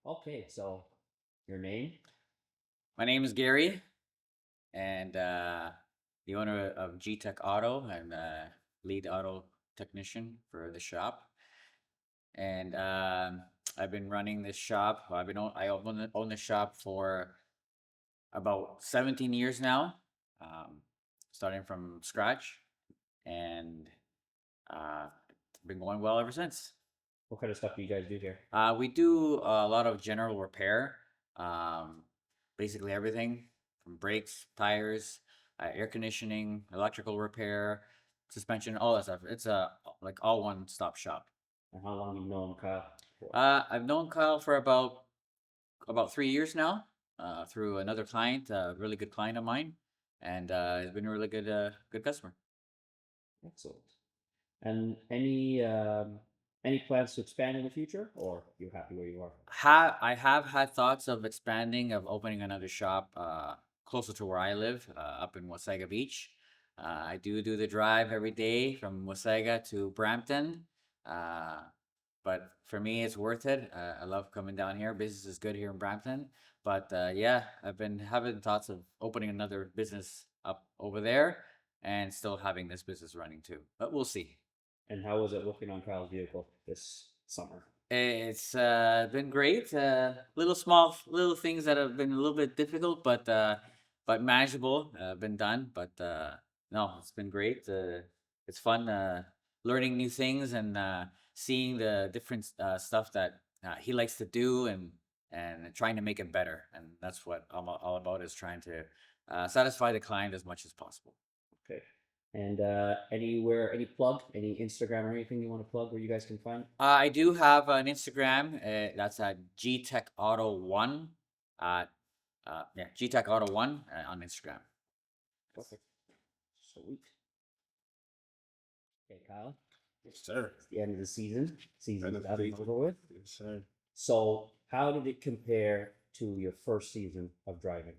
Okay, so your name? My name is Gary, and the owner of G Tech Auto and lead auto technician for the shop. And I've been running this shop. I own the shop for about 17 years now, um, starting from scratch, and uh, been going well ever since. What kind of stuff do you guys do here? We do a lot of general repair, um, basically everything from brakes, tires, air conditioning, electrical repair, suspension, all that stuff. It's a like all one stop shop. And how long you known Kyle for? I've known Kyle for about 3 years now, through another client, a really good client of mine, and he's been a really good customer. Excellent. And any plans to expand in the future, or you happy where you are? I have had thoughts of expanding, of opening another shop closer to where I live, up in Wasaga Beach. I do the drive every day from Wasaga to Brampton, uh, but for me, it's worth it. I love coming down here. Business is good here in Brampton, but yeah, I've been having thoughts of opening another business up over there, and still having this business running too. But we'll see. And how was it working on Kyle's vehicle this summer? It's been great. Little things that have been a little bit difficult, but manageable. Been done, but no, it's been great. It's fun learning new things and seeing the different stuff that he likes to do and trying to make it better. And that's what I'm all about, is trying to satisfy the client as much as possible. Okay. And anywhere, any plug, any Instagram or anything you want to plug where you guys can find? I do have an Instagram. That's at GTech Auto One. Uh, yeah, GTech Auto One on Instagram. Perfect. Sweet. Okay, Kyle. Yes, sir. It's the end of the season. Season's End of done and season. over with. Yes, sir. So, how did it compare to your first season of driving?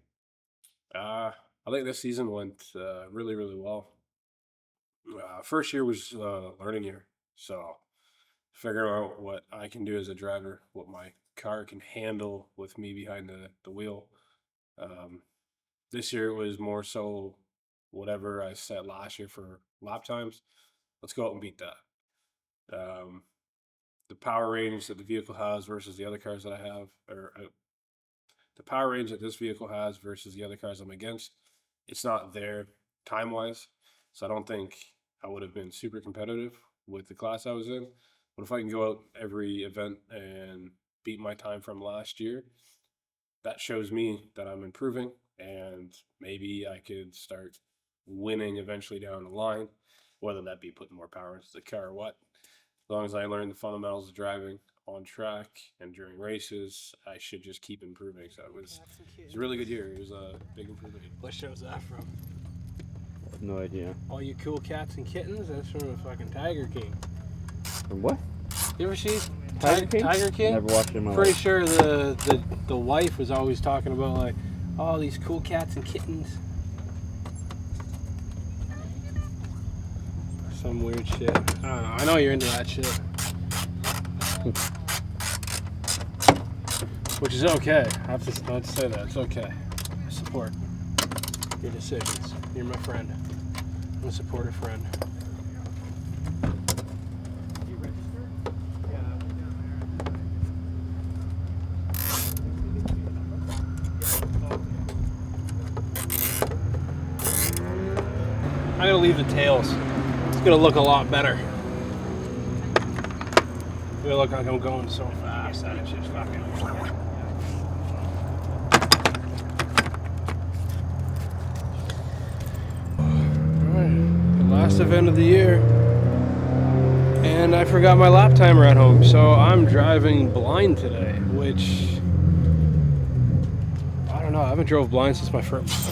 I think this season went really, really well. First year was learning year, so figuring out what I can do as a driver, what my car can handle with me behind the wheel. Um, this year it was more so whatever I set last year for lap times. Let's go out and beat that. Um, the power range that the vehicle has versus the other cars that I have, or the power range that this vehicle has versus the other cars I'm against, it's not there time wise. So I don't think I would have been super competitive with the class I was in. But if I can go out every event and beat my time from last year, that shows me that I'm improving, and maybe I could start winning eventually down the line, whether that be putting more power into the car or what. As long as I learn the fundamentals of driving on track and during races, I should just keep improving. So it was a really good year. It was a big improvement. What show's that from? I have no idea. All you cool cats and kittens? That's from a fucking Tiger King. From what? You ever see Tiger King? Tiger King? Never watched it in my Pretty life. sure the wife was always talking about like, all these cool cats and kittens. Some weird shit. I don't know. I know you're into that shit. Which is okay. I have to say that. It's okay. I support your decisions. You're my friend. I'm a supportive friend. I'm gonna leave the tails. It's gonna look a lot better. It's gonna look like I'm going so fast that it's just fucking. Alright, the last event of the year. And I forgot my lap timer at home, so I'm driving blind today, which I don't know. I haven't drove blind since my first.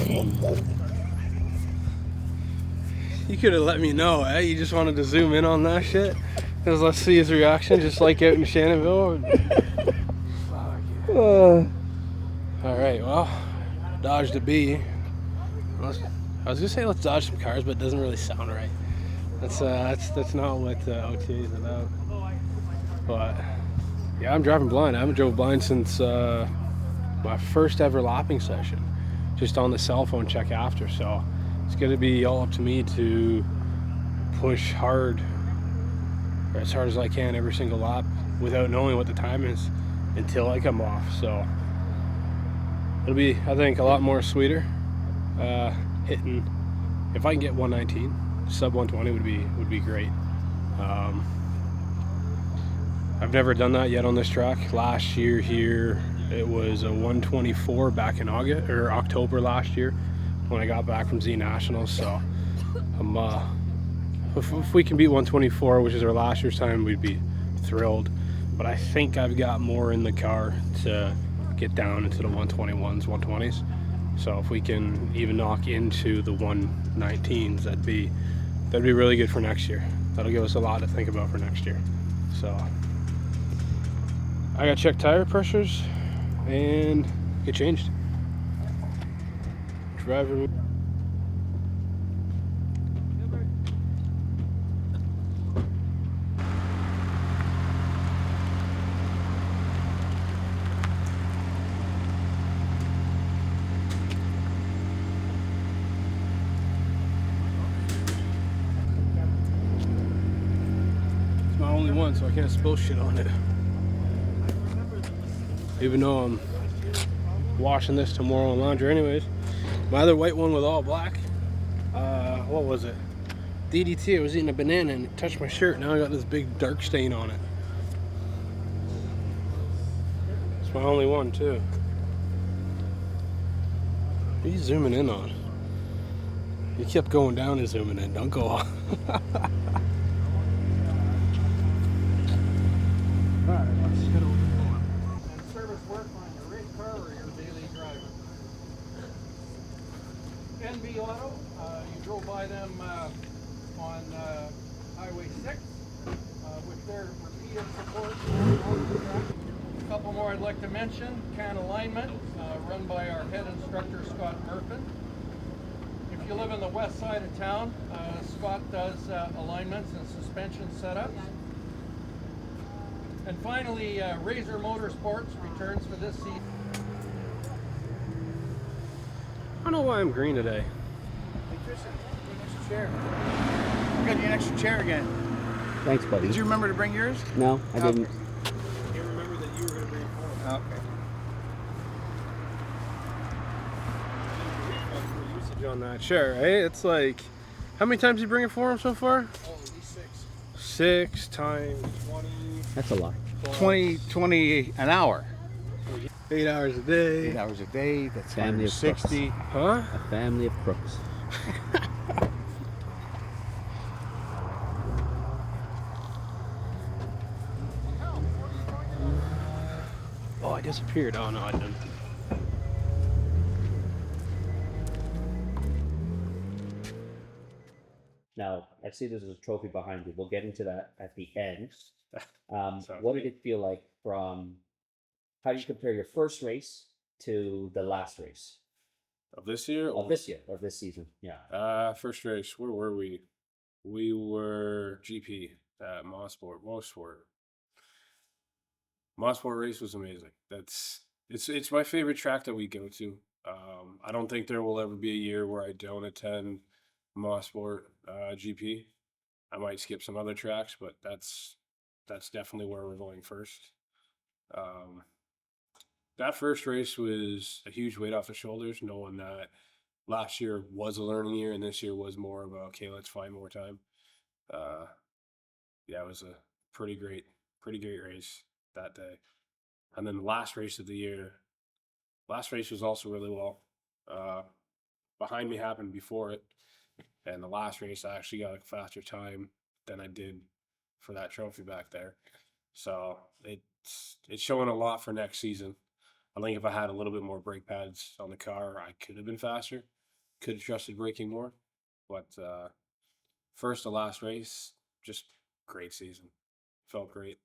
You could have let me know, eh? You just wanted to zoom in on that shit? Because let's see his reaction, just like out in Shannonville. Alright, well, dodged a bee. I was gonna say let's dodge some cars, but it doesn't really sound right. That's not what OTA is about. But Yeah, I'm driving blind. I haven't drove blind since my first ever lapping session, just on the cell phone check after. So it's going to be all up to me to push hard, or as hard as I can every single lap without knowing what the time is until I come off. So it'll be, I think, a lot more sweeter. Hitting, if I can get 119, sub 120 would be great. I've never done that yet on this track. Last year here, it was a 124 back in August or October last year when I got back from Z Nationals. So if we can beat 124, which is our last year's time, we'd be thrilled. But I think I've got more in the car to get down into the 121s, 120s. So if we can even knock into the 119s, that'd be really good for next year. That'll give us a lot to think about for next year. So I gotta check tire pressures and get changed. Driver. It's my only one, so I can't spill shit on it. Even though I'm washing this tomorrow in laundry anyways. My other white one with all black, what was it? DDT, I was eating a banana and it touched my shirt. Now I got this big dark stain on it. It's my only one too. What are you zooming in on? You kept going down and zooming in, don't go off. Alright, let's head over. And service work on your race car or your daily driving. NB Auto, you drove by them on Highway 6, with their repeated support. A couple more I'd like to mention. Can Alignment, run by our head instructor Scott Murphin. If you live in the west side of town, Scott does alignments and suspension setups. And finally, Razor Motorsports returns for this season. I don't know why I'm green today. Hey Tristan, get an extra chair. I got you an extra chair again. Thanks, buddy. Did you remember to bring yours? No, I didn't. I can't remember that you were going to bring it forward. Okay. Usage on that chair, right? It's like, how many times you bring it for him so far? Oh, at least 6. 6 times 20. That's a lot. 20 an hour. 8 hours a day. 8 hours a day. That's Family of 160. Huh? A family of crooks. Oh, I disappeared. Oh no, I didn't. Now, I see there's a trophy behind you. We'll get into that at the end. Sounds What did it feel like from, how do you compare your first race to the last race Of this year? of this year, or this season? Yeah. First race, where were we? We were GP at Mosport. Mosport race was amazing. It's my favorite track that we go to. I don't think there will ever be a year where I don't attend Mosport GP. I might skip some other tracks, but that's definitely where we're going first. That first race was a huge weight off the shoulders, knowing that last year was a learning year and this year was more of a, okay, let's find more time. Yeah, it was a pretty great race that day. And then the last race of the year, last race was also really well. Behind me happened before it, and the last race I actually got a faster time than I did for that trophy back there. So it's showing a lot for next season. I think if I had a little bit more brake pads on the car, I could have been faster, could have trusted braking more. But first to last race, just great season. Felt great.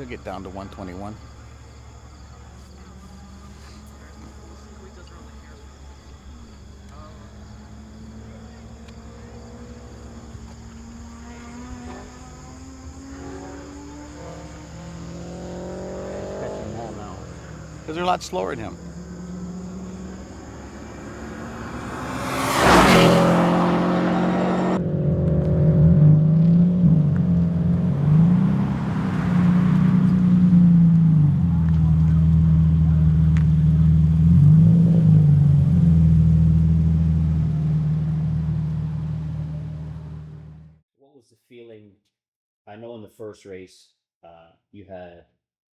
He'll get down to 121. Catching more now. Because they're a lot slower than him. What was the feeling? I know in the first race, you had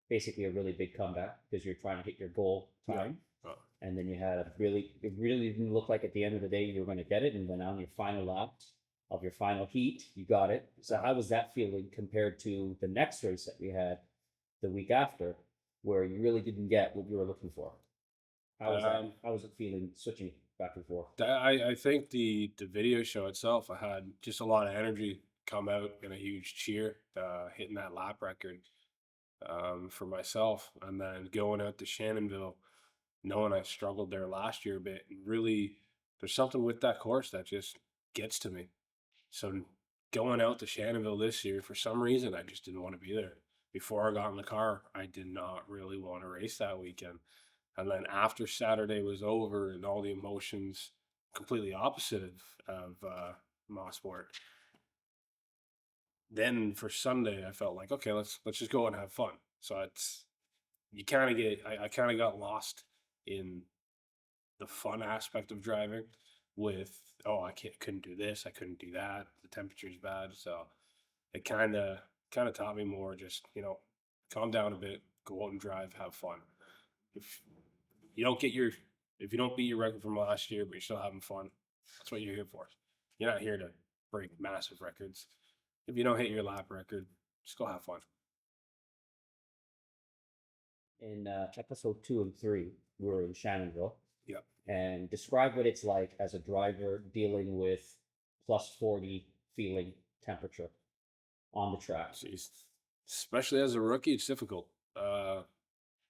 basically a really big comeback because you're trying to hit your goal time. Uh, And then you had it really didn't look like at the end of the day you were going to get it. And then on your final lap of your final heat, you got it. So how was that feeling compared to the next race that we had the week after, where you really didn't get what you were looking for? How was that? How was it feeling switching back and forth? I think the video show itself, I had just a lot of energy come out in a huge cheer, hitting that lap record for myself, and then going out to Shannonville, knowing I struggled there last year a bit, and really, there's something with that course that just gets to me. So going out to Shannonville this year, for some reason, I just didn't want to be there. Before I got in the car, I did not really want to race that weekend. And then after Saturday was over and all the emotions completely opposite of Mossport, then for Sunday I felt like, okay, let's just go and have fun. So it's you kind of get I kind of got lost in the fun aspect of driving with, oh, couldn't do this, I couldn't do that, the temperature's bad. So it kind of taught me more, just, calm down a bit, go out and drive, have fun. If you don't get your if you don't beat your record from last year but you're still having fun, that's what you're here for. You're not here to break massive records. If you don't hit your lap record, just go have fun. In episode 2 and 3, we were in Shannonville. Yeah. And describe what it's like as a driver dealing with plus 40 feeling temperature on the track. Jeez. Especially as a rookie, it's difficult.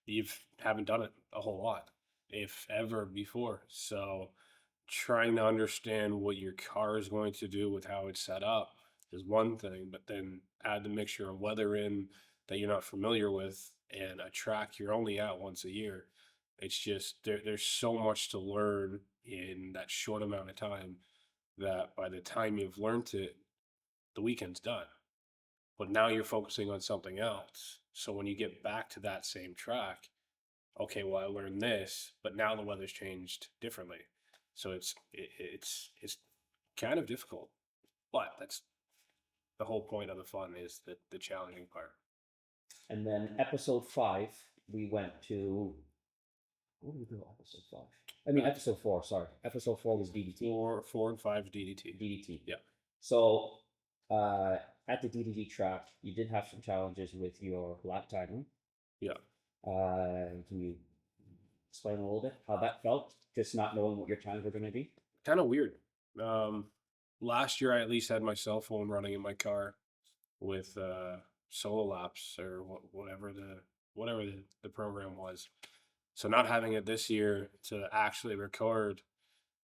You haven't done it a whole lot, if ever, before. So trying to understand what your car is going to do with how it's set up is one thing, but then add the mixture of weather in that you're not familiar with and a track you're only at once a year. It's just there's so much to learn in that short amount of time that by the time you've learned it, the weekend's done. But now you're focusing on something else. So when you get back to that same track, okay, well, I learned this, but now the weather's changed differently. So it's kind of difficult, but that's the whole point of the fun, is the challenging part. And then episode 5, we went to. What did we do? Episode 5. I mean, episode 4. Sorry, episode 4 was DDT. 4 and 5 DDT. DDT. Yeah. So at the DDT track, you did have some challenges with your lap timing. Yeah. Can you explain a little bit how that felt, just not knowing what your times were going to be? Kind of weird. Last year I at least had my cell phone running in my car with solo laps or whatever the program was. So not having it this year to actually record,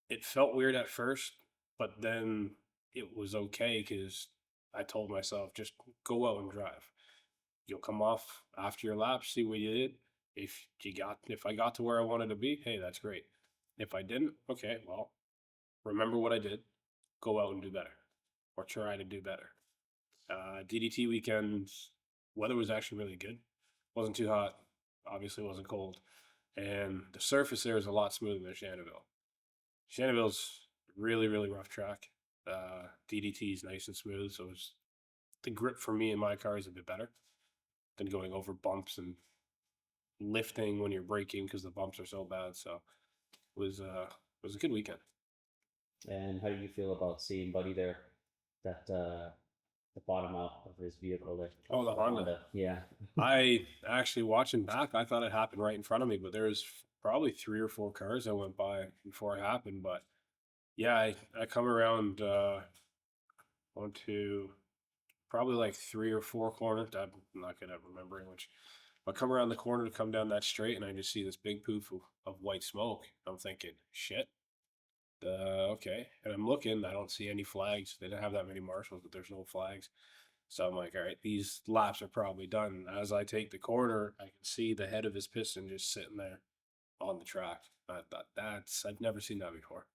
it felt weird at first, but then it was okay because I told myself, just go out and drive. You'll come off after your lap, see what you did. If I got to where I wanted to be, hey, that's great. If I didn't, okay, well, remember what I did, go out and do better, or try to do better. DDT weekends, weather was actually really good. Wasn't too hot, obviously wasn't cold, and the surface there is a lot smoother than Shannonville. Shannonville's really, really rough track. DDT is nice and smooth, so the grip for me in my car is a bit better than going over bumps and lifting when you're braking because the bumps are so bad. So it was a good weekend. And how do you feel about seeing Buddy there, that the bottom out of his vehicle there? Oh, the Honda. Yeah. I actually, watching back, I thought it happened right in front of me, but there was probably 3 or 4 cars that went by before it happened. But yeah, I come around 1, 2, probably like 3 or 4 corners. I'm not good at remembering which. I come around the corner to come down that straight, and I just see this big poof of white smoke. I'm thinking, shit. Okay. And I'm looking, I don't see any flags. They didn't have that many marshals, but there's no flags. So I'm like, all right, these laps are probably done. As I take the corner, I can see the head of his piston just sitting there on the track. I thought I've never seen that before.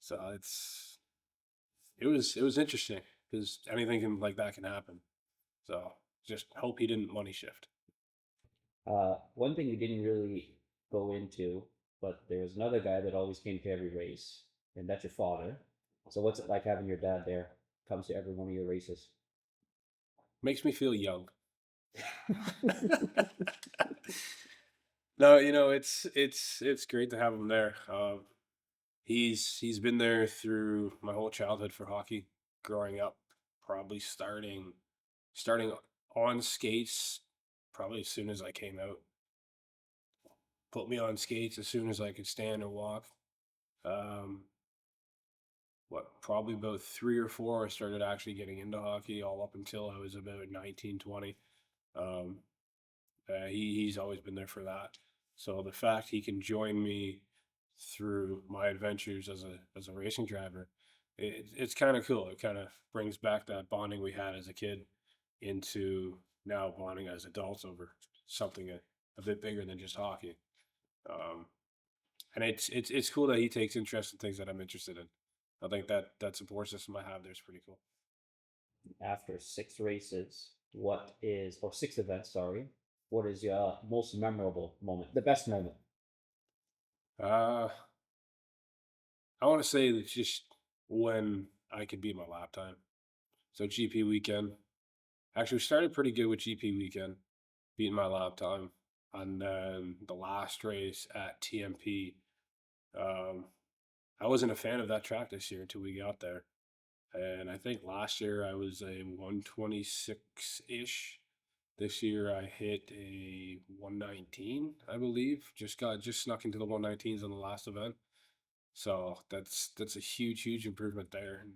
So it was interesting because anything like that can happen. So just hope he didn't money shift. One thing we didn't really go into, but there's another guy that always came to every race, and that's your father. So what's it like having your dad there? Comes to every one of your races. Makes me feel young. No, it's great to have him there. He's been there through my whole childhood for hockey, growing up, probably starting on skates probably as soon as I came out. Put me on skates as soon as I could stand or walk. Probably about 3 or 4 I started actually getting into hockey, all up until I was about 19, 20. He's always been there for that. So the fact he can join me through my adventures as a racing driver, it's kind of cool. It kind of brings back that bonding we had as a kid into now bonding as adults over something a bit bigger than just hockey. And it's cool that he takes interest in things that I'm interested in. I think that support system I have there is pretty cool. After 6 races, or 6 events, sorry, what is your most memorable moment, the best moment? I want to say that just when I could beat my lap time. So GP weekend. Actually, we started pretty good with GP weekend, beating my lap time. And then the last race at TMP, I wasn't a fan of that track this year until we got there. And I think last year I was a 126-ish. This year I hit a 119, I believe. Just snuck into the 119s on the last event. So that's a huge improvement there. And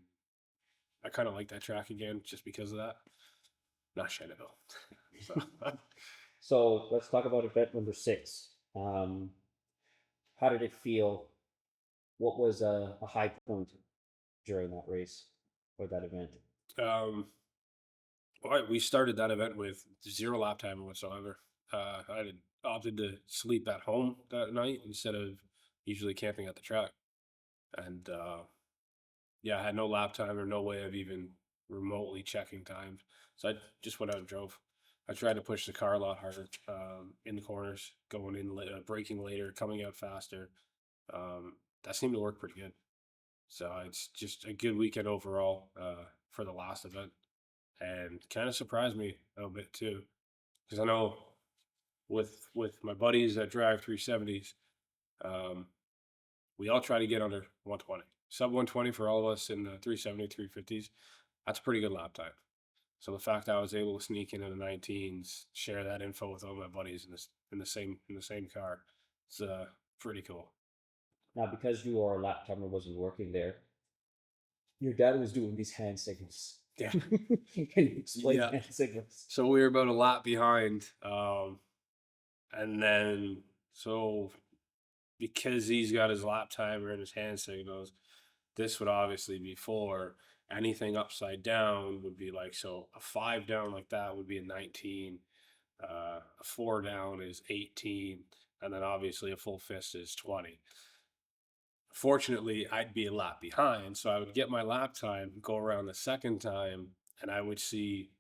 I kind of like that track again just because of that. Not Shenandoah. So let's talk about event number 6. How did it feel? What was a high point during that race or that event? We started that event with 0 lap time whatsoever. I had opted to sleep at home that night instead of usually camping at the track. And I had no lap time or no way of even remotely checking times. So I just went out and drove. I tried to push the car a lot harder in the corners, going in, braking later, coming out faster. That seemed to work pretty good. So it's just a good weekend overall for the last event. And kind of surprised me a bit too. Because I know with my buddies that drive 370s, we all try to get under 120. Sub 120 for all of us in the 370, 350s. That's a pretty good lap time. So the fact that I was able to sneak into the 19s, share that info with all my buddies in the same car, it's pretty cool. Now, because your lap timer wasn't working there, your dad was doing these hand signals. Yeah. Can you explain Yeah. hand signals? So we were about a lap behind. And then, so because he's got his lap timer and his hand signals, this would obviously be 4. Anything upside down would be like, so a 5 down like that would be a 19. A 4 down is 18. And then obviously a full fist is 20. Fortunately, I'd be a lap behind, so I would get my lap time, go around the second time, and I would see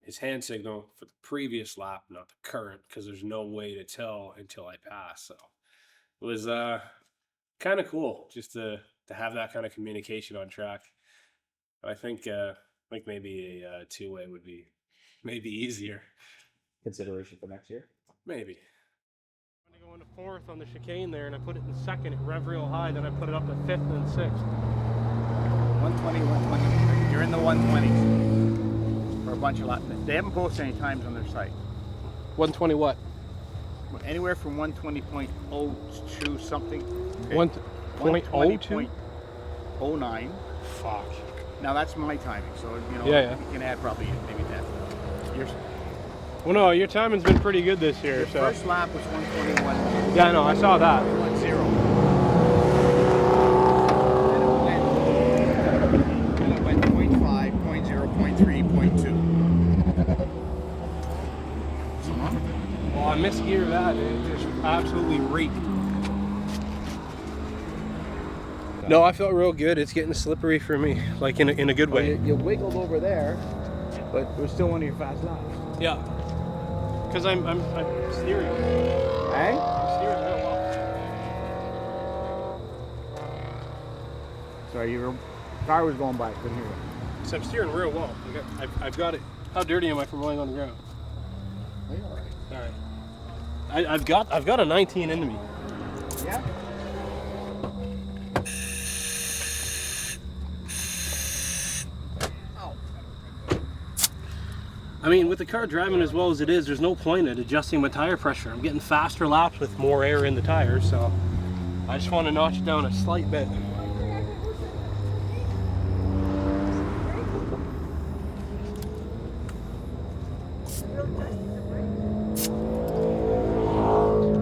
his hand signal for the previous lap, not the current, because there's no way to tell until I pass. So it was kind of cool just to have that kind of communication on track. I think maybe a 2-way would be maybe easier. Consideration for next year? Maybe. I'm going to go into 4th on the chicane there, and I put it in 2nd. It rev real high, then I put it up to 5th and then 6th. 120, 120. You're in the 120s for a bunch of laps. They haven't posted any times on their site. 120 what? Anywhere from 120.02 something. Okay. 1.02? 120.09. Fuck. Now that's my timing, so Yeah. you can add probably maybe 10. Yours, Well, no, your timing's been pretty good this year. your So first lap was 121. yeah, no, I saw that. 1-0. And it went 0.5, 0.0, 0.3, 0.2. Well, I misgear that. It just absolutely reeked. No, I felt real good. It's getting slippery for me, like in a good way. You wiggled over there, but it was still one of your fast laps. Yeah, because I'm steering. Eh? I'm steering real well. Sorry, your car was going by. I couldn't hear you. So I'm steering real well. I've got it. How dirty am I from laying on the ground? Oh, you're all right. All right. I've got a 19 into me. Yeah. I mean, with the car driving as well as it is, there's no point in adjusting my tire pressure. I'm getting faster laps with more air in the tires, so I just want to notch it down a slight bit.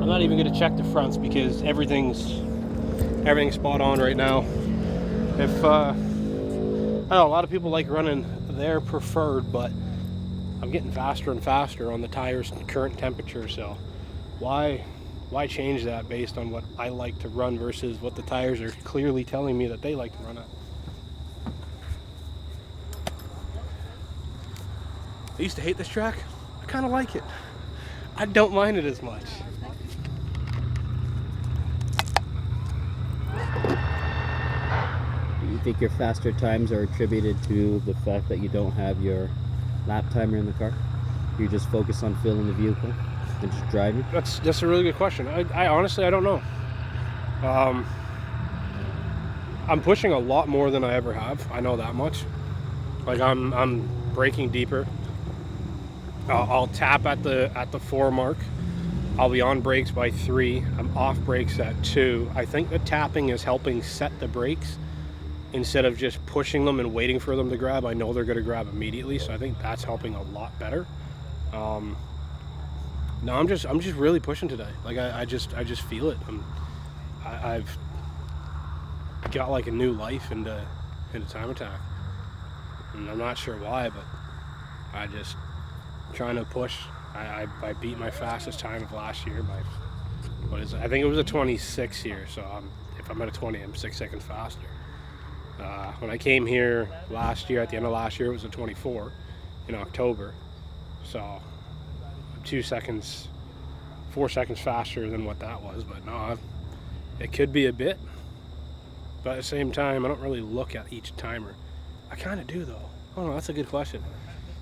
I'm not even going to check the fronts because everything's spot on right now. If I don't know, a lot of people like running their preferred, but I'm getting faster and faster on the tire's current temperature, so why change that based on what I like to run versus what the tires are clearly telling me that they like to run at? I used to hate this track. I kind of like it. I don't mind it as much. Do you think your faster times are attributed to the fact that you don't have your lap timer in the car? You just focus on filling the vehicle and just driving? That's a really good question. I honestly, I don't know. I'm pushing a lot more than I ever have. I know that much. Like I'm braking deeper. I'll tap at the 4 mark. I'll be on brakes by 3. I'm off brakes at 2. I think the tapping is helping set the brakes instead of just pushing them and waiting for them to grab. I know they're going to grab immediately, so I think that's helping a lot better. No, I'm just really pushing today. Like I just feel it. I've got like a new life into time attack, and I'm not sure why, but I just trying to push. I beat my fastest time of last year by what is it? I think it was a 26 here. So if I'm at a 20, I'm 6 seconds faster. When I came here last year, at the end of last year, it was a 24 in October. So I'm 4 seconds faster than what that was. But no, it could be a bit. But at the same time, I don't really look at each timer. I kind of do though. Oh no, that's a good question.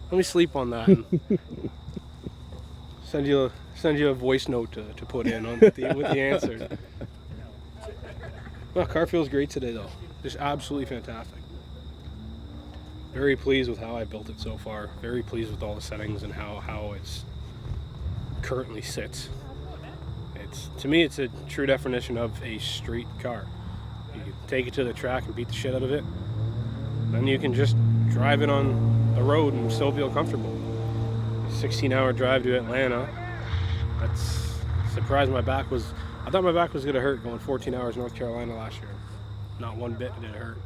Let me sleep on that and send you a voice note to put in on with the answer. Well, car feels great today though. Just absolutely fantastic. Very pleased with how I built it so far. Very pleased with all the settings and how it's currently sits. To me, it's a true definition of a street car. You can take it to the track and beat the shit out of it. Then you can just drive it on the road and still feel comfortable. A 16-hour drive to Atlanta. That's surprised my back was. I thought my back was gonna hurt going 14 hours North Carolina last year. Not one bit did it hurt.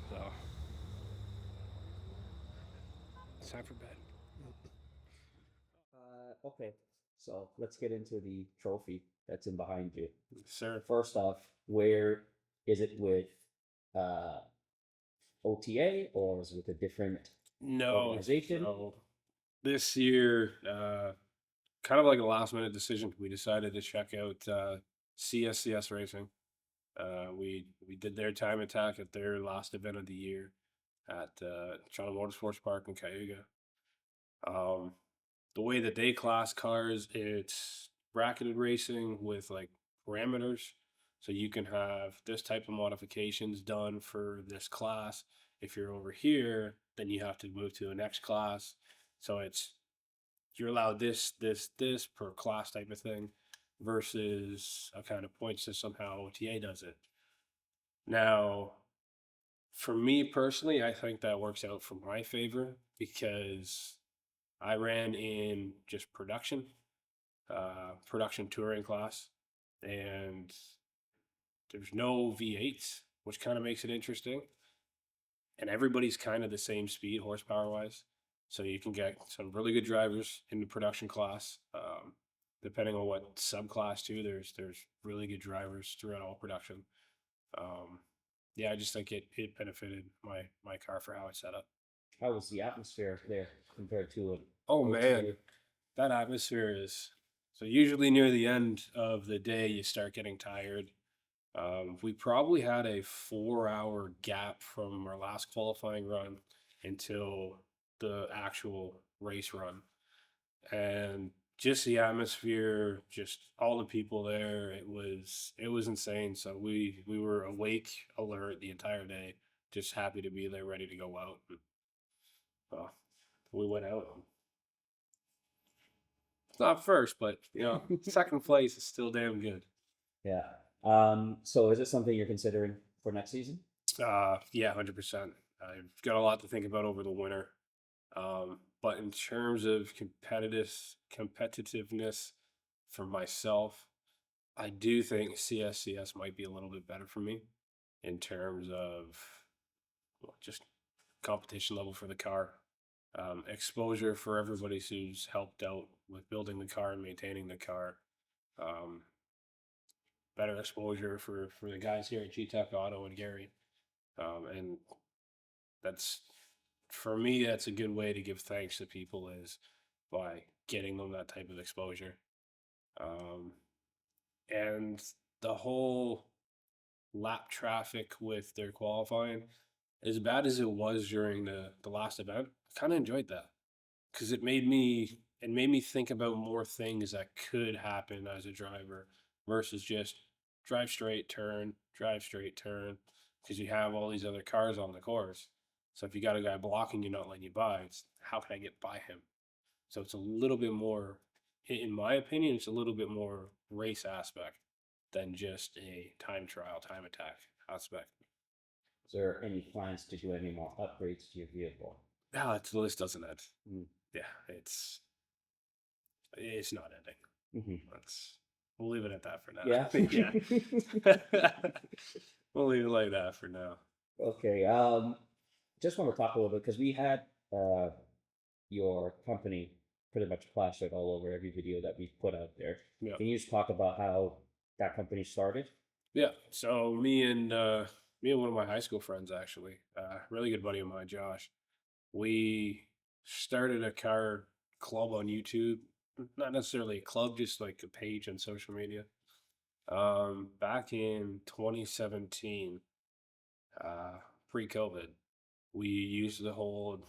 So it's time for bed. Okay, so let's get into the trophy that's in behind you. Sir. First off, where is it with OTA or is it with a different organization? No. This year, kind of like a last minute decision, we decided to check out CSCS Racing. We did their time attack at their last event of the year at Toronto Motorsports Park in Cayuga. The way that they class cars, it's bracketed racing with like parameters. So you can have this type of modifications done for this class. If you're over here, then you have to move to the next class. So you're allowed this per class type of thing versus a kind of point system how OTA does it. Now, For me personally, I think that works out for my favor because I ran in just production touring class, and there's no V8s, which kind of makes it interesting. And everybody's kind of the same speed horsepower wise. So you can get some really good drivers in the production class. Depending on what subclass too, there's really good drivers throughout all production. Um, yeah, I just think it benefited my car for how it's set up. How was the atmosphere there compared to an Oh man, OTA? that atmosphere is so usually near the end of the day you start getting tired. We probably had a 4 hour gap from our last qualifying run until the actual race run. And just the atmosphere, just all the people there, it was insane. So we were awake, alert the entire day, just happy to be there, ready to go out. And, well, we went out. It's not first, but second place is still damn good. Yeah. So is it something you're considering for next season? Yeah, 100%. I've got a lot to think about over the winter. But in terms of competitiveness for myself, I do think CSCS might be a little bit better for me in terms of just competition level for the car, exposure for everybody who's helped out with building the car and maintaining the car, um, better exposure for the guys here at GTEC Auto and Gary, and that's for me. That's a good way to give thanks to people is by getting them that type of exposure, um, and the whole lap traffic with their qualifying, as bad as it was during the last event, I kind of enjoyed that because it made me think about more things that could happen as a driver versus just drive straight turn, because you have all these other cars on the course. So if you got a guy blocking you, not letting you by, it's how can I get by him? So it's a little bit more, in my opinion, it's a little bit more race aspect than just a time trial, time attack aspect. Is there any plans to do any more upgrades to your vehicle? Ah, it's the list doesn't end. Mm. Yeah, it's not ending. Mm-hmm. We'll leave it at that for now. Yeah. Yeah. We'll leave it like that for now. Okay. Just want to talk a little bit because we had your company pretty much plastered all over every video that we put out there. Yeah. Can you just talk about how that company started? Yeah. So me and one of my high school friends, actually, really good buddy of mine, Josh, we started a car club on YouTube. Not necessarily a club, just like a page on social media. Back in 2017, pre-COVID, we used the whole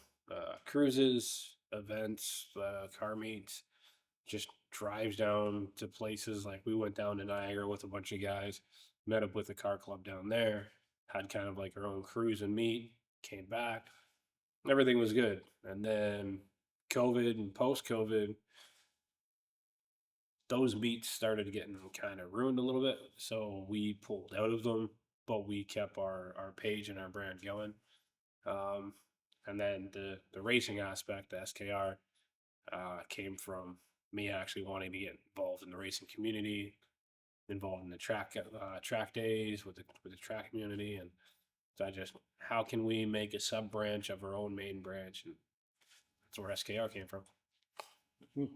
cruises, events, car meets, just drives down to places. Like we went down to Niagara with a bunch of guys, met up with the car club down there, had kind of like our own cruise and meet, came back, everything was good. And then COVID and post-COVID, those meets started getting kind of ruined a little bit. So we pulled out of them, but we kept our page and our brand going. And then the racing aspect, the SKR, came from me actually wanting to get involved in the racing community, involved in the track days with the track community, and so I just how can we make a sub branch of our own main branch, and that's where SKR came from. Hmm.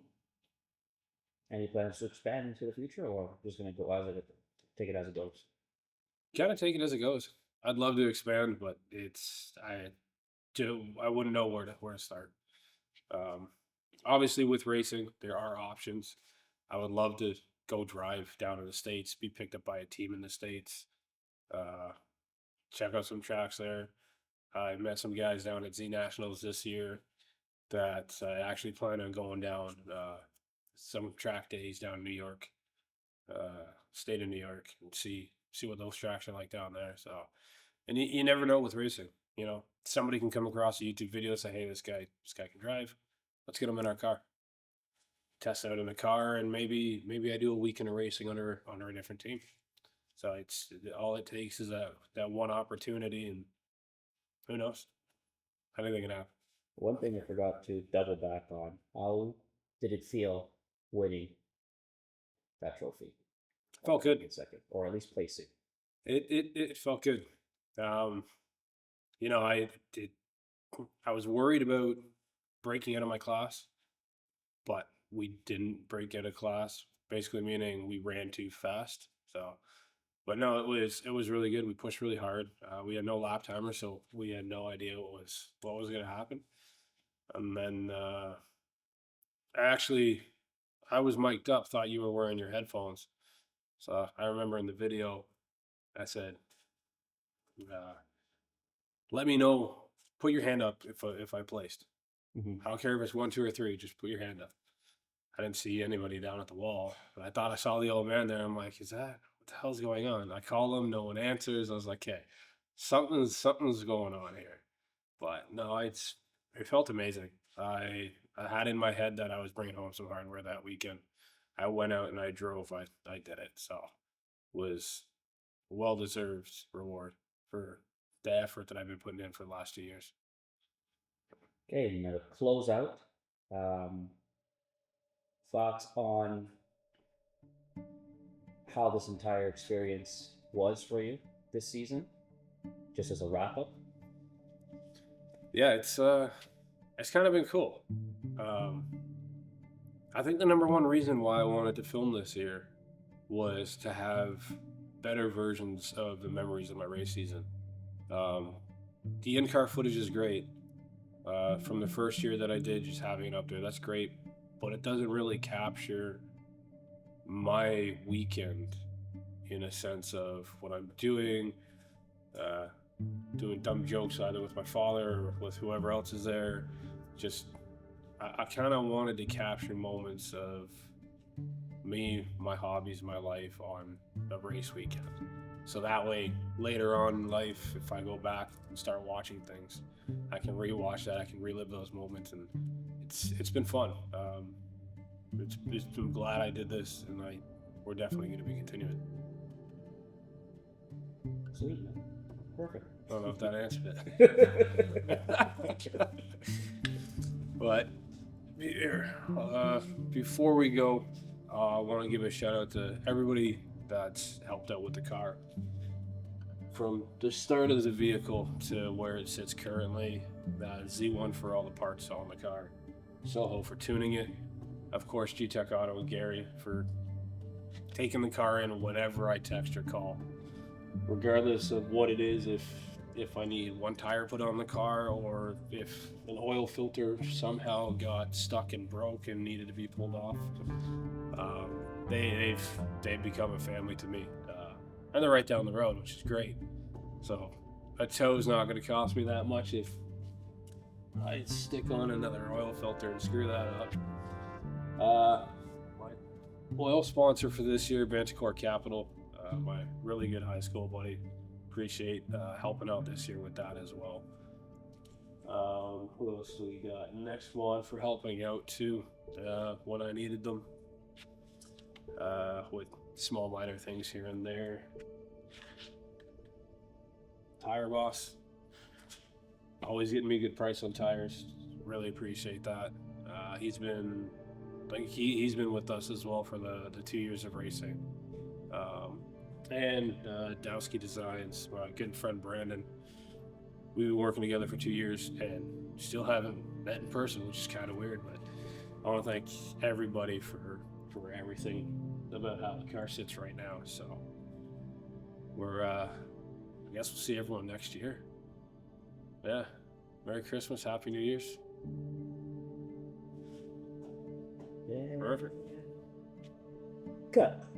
Any plans to expand into the future, or just gonna go as it, take it as it goes? Kind of take it as it goes. I'd love to expand, but I wouldn't know where to start. Um, Obviously, with racing, there are options. I would love to go drive down in the States, be picked up by a team in the States, uh, check out some tracks there. I met some guys down at Z Nationals this year that actually plan on going down some track days down in New York, state of New York, and see what those tracks are like down there. So, and you never know with racing. Somebody can come across a YouTube video and say, "Hey, this guy can drive. Let's get him in our car, test out in the car, and maybe I do a weekend of racing under a different team." So it's all it takes is that one opportunity, and who knows? Anything can happen. One thing I forgot to double back on. How did it feel winning that trophy? Felt good. In second, or at least placing. It felt good. You know, I was worried about breaking out of my class, but we didn't break out of class. Basically, meaning we ran too fast. So, but no, it was really good. We pushed really hard. We had no lap timer, so we had no idea what was going to happen. And then actually, I was mic'd up. Thought you were wearing your headphones. So I remember in the video, I said, "Let me know. Put your hand up if I placed. I don't care if it's 1, 2, or 3. Just put your hand up." I didn't see anybody down at the wall, but I thought I saw the old man there. I'm like, "Is that what the hell's going on?" I call him, no one answers. I was like, "Okay, something's going on here." But no, it felt amazing. I had in my head that I was bringing home some hardware that weekend. I went out and I drove. I did it. So was well deserved reward for the effort that I've been putting in for the last 2 years. Okay, and to close out, thoughts on how this entire experience was for you this season, just as a wrap up. Yeah, it's kind of been cool. I think the number one reason why I wanted to film this year was to have better versions of the memories of my race season. The in-car footage is great. From the first year that I did, just having it up there, that's great. But it doesn't really capture my weekend in a sense of what I'm doing, doing dumb jokes either with my father or with whoever else is there. Just, I kind of wanted to capture moments of me, my hobbies, my life on a race weekend. So that way, later on in life, if I go back and start watching things, I can rewatch that. I can relive those moments, and it's been fun. I'm glad I did this, and we're definitely going to be continuing. Sweet, man. Perfect. I don't know if that answered it. But before we go, I want to give a shout out to everybody that's helped out with the car. From the start of the vehicle to where it sits currently, Z1 for all the parts on the car, Soho for tuning it, of course G-Tech Auto and Gary for taking the car in whenever I text or call, regardless of what it is. If I need one tire put on the car, or if an oil filter somehow got stuck and broke and needed to be pulled off, they've become a family to me, and they're right down the road, which is great. So a tow's not going to cost me that much if I stick on another oil filter and screw that up. My oil sponsor for this year, Bantacore Capital, my really good high school buddy. Appreciate helping out this year with that as well. What else do we got? Next one for helping out too when I needed them, with small minor things here and there. Tire Boss, always getting me a good price on tires. Really appreciate that. He's been with us as well for the 2 years of racing. And Dowski Designs, my good friend Brandon. We've been working together for 2 years and still haven't met in person, which is kind of weird. But I want to thank everybody for everything about how the car sits right now. So I guess we'll see everyone next year. Yeah. Merry Christmas, Happy New Year's. Yeah. Perfect. Cut.